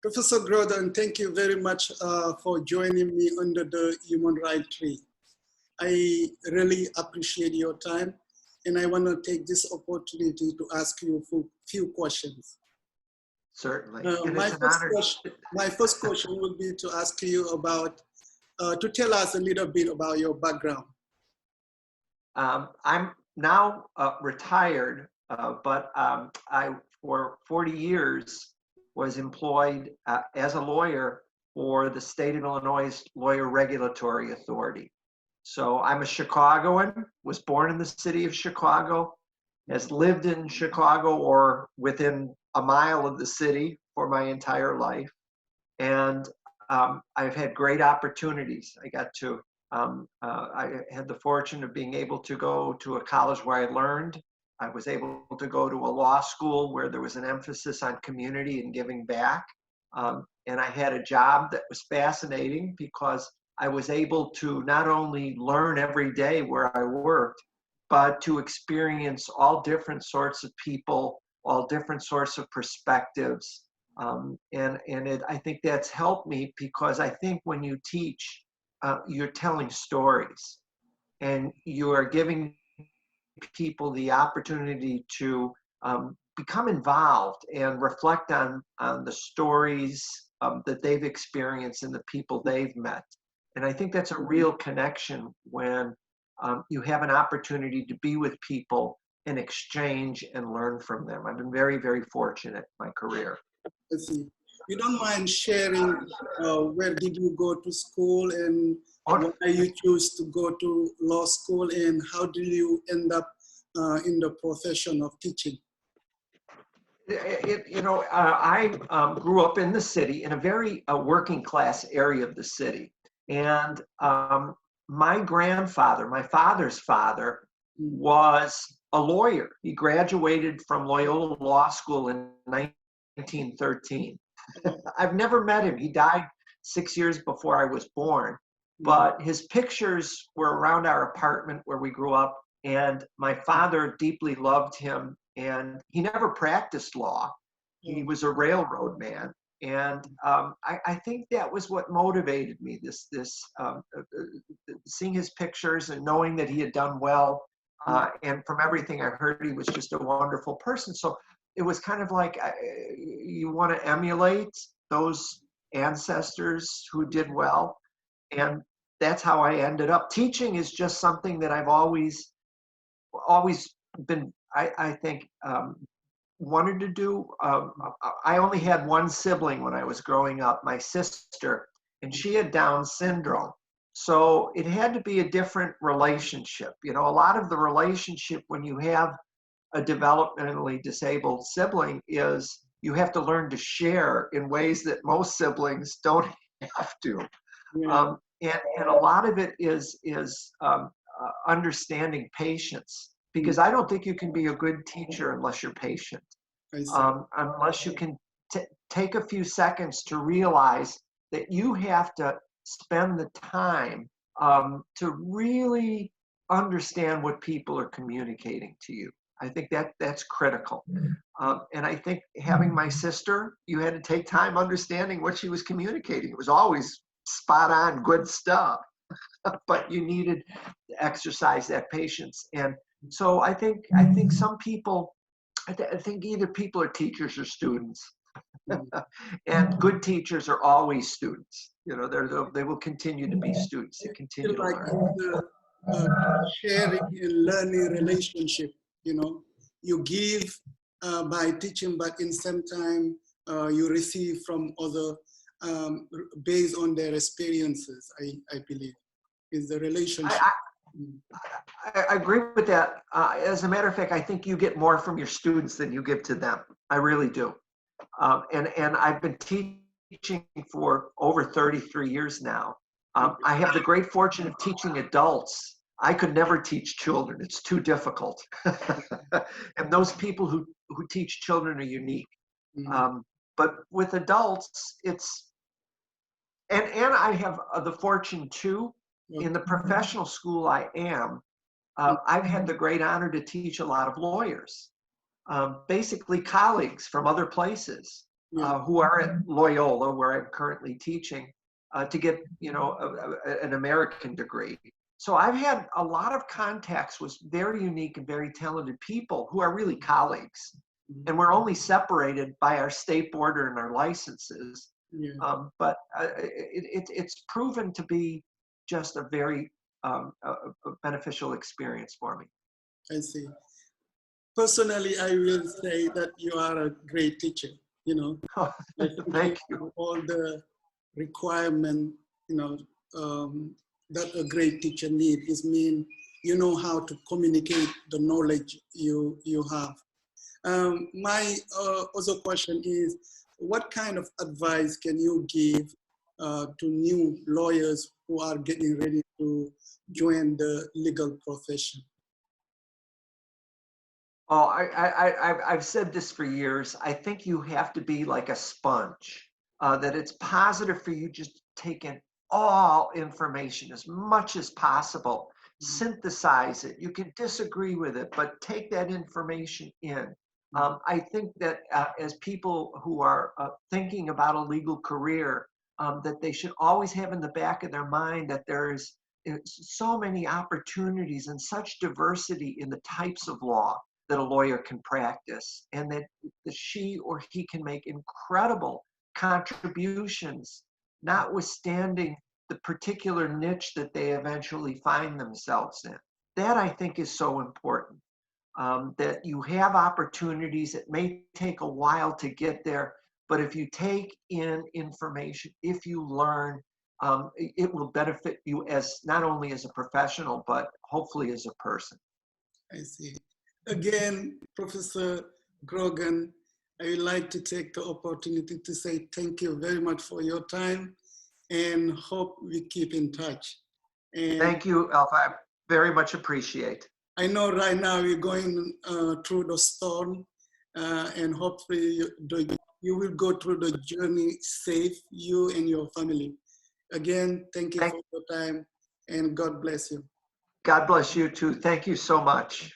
Professor Grogan, thank you very much for joining me under the Human Rights Tree. I really appreciate your time, and I want to take this opportunity to ask you a few questions. Certainly. My first question would be to ask you about, to tell us a little bit about your background. I'm now retired, but I, for 40 years, was employed as a lawyer for the state of Illinois' Lawyer Regulatory Authority. So I'm a Chicagoan, was born in the city of Chicago, has lived in Chicago or within a mile of the city for my entire life. And I've had great opportunities. I got to, I had the fortune of being able to go to a college where I learned. I was able to go to a law school where there was an emphasis on community and giving back. And I had a job that was fascinating because I was able to not only learn every day where I worked, but to experience all different sorts of people, all different sorts of perspectives. I think that's helped me because I think when you teach, you're telling stories and you are giving people the opportunity to become involved and reflect on the stories that they've experienced and the people they've met. And I think that's a real connection when you have an opportunity to be with people and exchange and learn from them. I've been very, very fortunate in my career. I see. You don't mind sharing where did you go to school and why you choose to go to law school and how did you end up in the profession of teaching? I grew up in the city, in a very working class area of the city. And my grandfather, my father's father, was a lawyer. He graduated from Loyola Law School in 1913. I've never met him. He died 6 years before I was born. But his pictures were around our apartment where we grew up. And my father deeply loved him. And he never practiced law. He was a railroad man. And I think that was what motivated me, seeing his pictures and knowing that he had done well. And from everything I heard, he was just a wonderful person. So it was kind of like you want to emulate those ancestors who did well. And that's how I ended up. Teaching is just something that I've always been, I think, wanted to do. I only had one sibling when I was growing up, my sister, and she had Down syndrome. So it had to be a different relationship. You know, a lot of the relationship when you have a developmentally disabled sibling is you have to learn to share in ways that most siblings don't have to. Yeah. And a lot of it is understanding patience. Because I don't think you can be a good teacher unless you're patient, unless you can take a few seconds to realize that you have to spend the time to really understand what people are communicating to you. I think that's critical. And I think having my sister, you had to take time understanding what she was communicating. It was always spot on, good stuff, but you needed to exercise that patience. And so I think some people, I think either people are teachers or students, and good teachers are always students. You know, they will continue to be students. They continue to learn. Sharing and learning relationship. You know, you give by teaching, but in some time you receive from other based on their experiences. I believe is the relationship. I agree with that. As a matter of fact, I think you get more from your students than you give to them. I really do. And I've been teaching for over 33 years now. I have the great fortune of teaching adults. I could never teach children. It's too difficult. And those people who teach children are unique. But with adults, and I have the fortune too, in the professional school I am, I've had the great honor to teach a lot of lawyers, basically colleagues from other places. who are at Loyola, where I'm currently teaching, to get, an American degree. So I've had a lot of contacts with very unique and very talented people who are really colleagues. And we're only separated by our state border and our licenses. But it's proven to be just a very a beneficial experience for me. I see. Personally, I will say that you are a great teacher. Thank you. All the requirement, that a great teacher needs is mean you know how to communicate the knowledge you have. My other question is, what kind of advice can you give to new lawyers who are getting ready to join the legal profession? Oh, I've said this for years. I think you have to be like a sponge, that it's positive for you just to take in all information as much as possible, synthesize it. You can disagree with it, but take that information in. I think that as people who are thinking about a legal career, that they should always have in the back of their mind that there is so many opportunities and such diversity in the types of law that a lawyer can practice, and that she or he can make incredible contributions, notwithstanding the particular niche that they eventually find themselves in. That, I think, is so important, that you have opportunities. It may take a while to get there, but if you take in information, if you learn, it will benefit you as not only as a professional, but hopefully as a person. I see. Again, Professor Grogan, I would like to take the opportunity to say thank you very much for your time, and hope we keep in touch. And thank you, Alpha. I very much appreciate. I know right now you're going through the storm, and hopefully you will go through the journey safe, you and your family. Again, thank you for your time, and God bless you. God bless you too. Thank you so much.